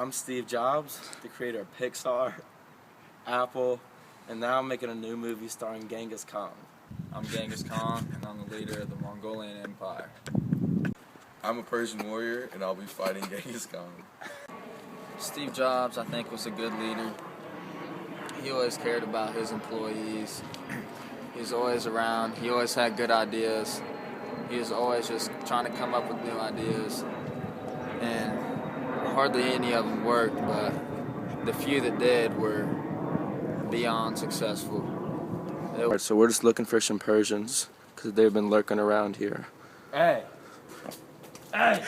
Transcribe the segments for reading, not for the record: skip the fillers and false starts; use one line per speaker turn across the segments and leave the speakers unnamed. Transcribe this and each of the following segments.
I'm Steve Jobs, the creator of Pixar, Apple, and now I'm making a new movie starring Genghis Khan.
I'm Genghis Khan, and I'm the leader of the Mongolian Empire.
I'm a Persian warrior, and I'll be fighting Genghis Khan.
Steve Jobs, I think, was a good leader. He always cared about his employees. He was always around. He always had good ideas. He was always just trying to come up with new ideas. And hardly any of them worked, but the few that did were beyond successful.
Alright, so we're just looking for some Persians, because they've been lurking around here.
Hey! Hey!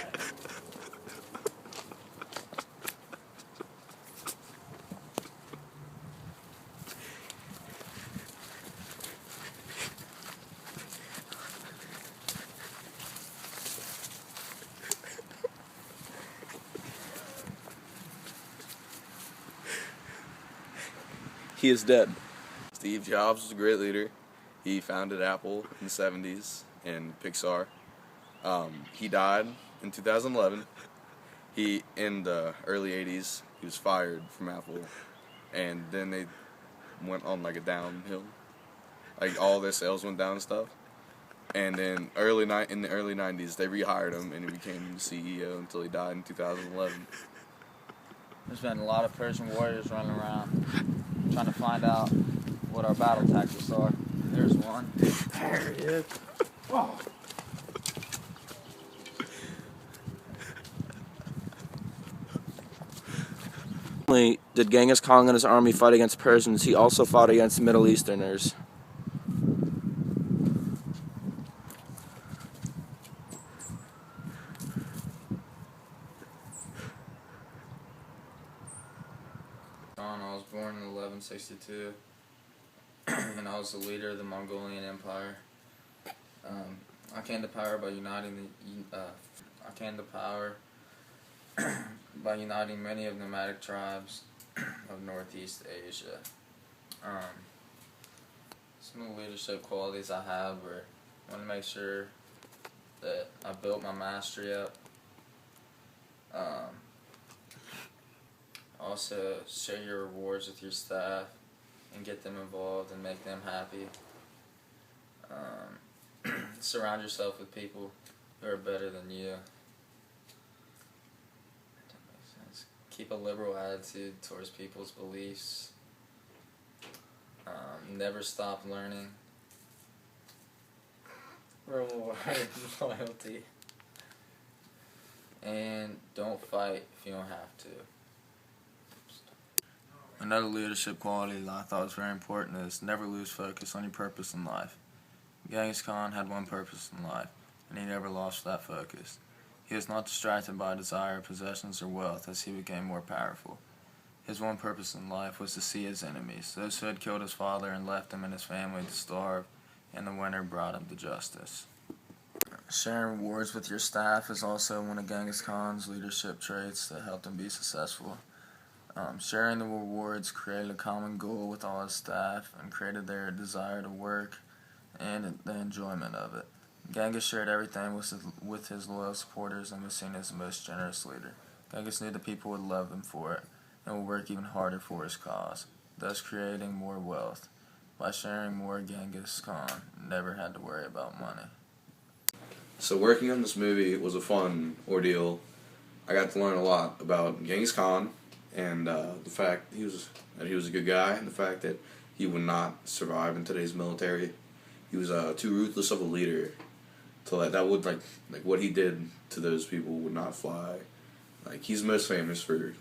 He is dead.
Steve Jobs was a great leader. He founded Apple in the 70s and Pixar. He died in 2011. In the early 80s, he was fired from Apple, and then they went on like a downhill. Like all their sales went down and stuff. And then in the early 90s, they rehired him, and he became the CEO until he died in 2011.
There's been a lot of Persian warriors running around trying to find out what our battle tactics are. There's one. There he is. Oh.
Not only did Genghis Khan and his army fight against Persians, he also fought against Middle Easterners.
I was born in 1162, and I was the leader of the Mongolian Empire. I came to power by uniting many of the nomadic tribes of Northeast Asia. Some of the leadership qualities I have were I want to make sure that I built my mastery up. Also, share your rewards with your staff and get them involved and make them happy. Surround yourself with people who are better than you. That makes sense. Keep a liberal attitude towards people's beliefs. Never stop learning. Reward loyalty. And don't fight if you don't have to. Another leadership quality that I thought was very important is never lose focus on your purpose in life. Genghis Khan had one purpose in life, and he never lost that focus. He was not distracted by desire of possessions or wealth as he became more powerful. His one purpose in life was to see his enemies, those who had killed his father and left him and his family to starve, and the winter brought him to justice. Sharing rewards with your staff is also one of Genghis Khan's leadership traits that helped him be successful. Sharing the rewards created a common goal with all his staff and created their desire to work and the enjoyment of it. Genghis shared everything with his loyal supporters and was seen as the most generous leader. Genghis knew the people would love him for it and would work even harder for his cause, thus creating more wealth. By sharing more, Genghis Khan never had to worry about money.
So working on this movie was a fun ordeal. I got to learn a lot about Genghis Khan and the fact that he was a good guy, and the fact that he would not survive in today's military. He was too ruthless of a leader to that would like what he did to those people would not fly. Like he's most famous for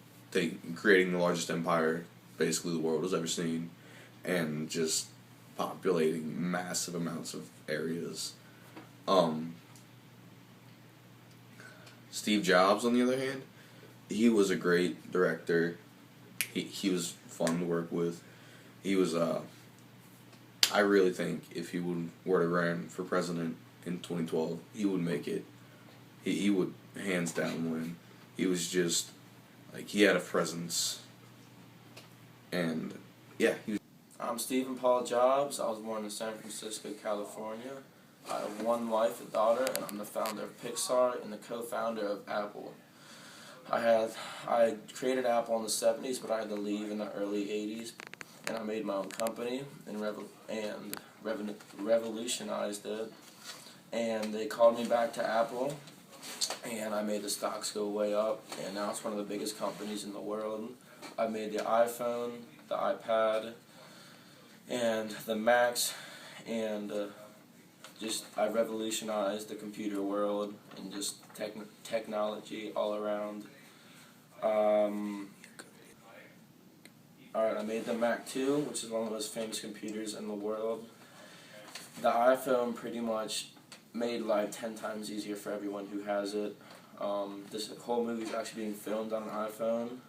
creating the largest empire basically the world has ever seen, and just populating massive amounts of areas. Steve Jobs, on the other hand, he was a great director. He was fun to work with. He was I really think if he were to run for president in 2012, he would make it. He would hands down win. He was just he had a presence, and yeah.
I'm Stephen Paul Jobs. I was born in San Francisco, California. I have one wife, a daughter, and I'm the founder of Pixar and the co-founder of Apple. I created Apple in the 70s, but I had to leave in the early 80s, and I made my own company and revolutionized it. And they called me back to Apple, and I made the stocks go way up, and now it's one of the biggest companies in the world. I made the iPhone, the iPad, and the Macs, and I revolutionized the computer world and just technology all around. Alright, I made the Mac 2, which is one of the most famous computers in the world. The iPhone pretty much made life 10 times easier for everyone who has it. This whole movie is actually being filmed on an iPhone,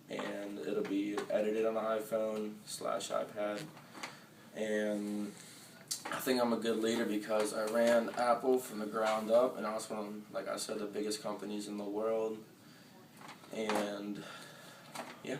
and it'll be edited on an iPhone/iPad. And I think I'm a good leader because I ran Apple from the ground up, and I was one of, like I said, the biggest companies in the world. And yeah.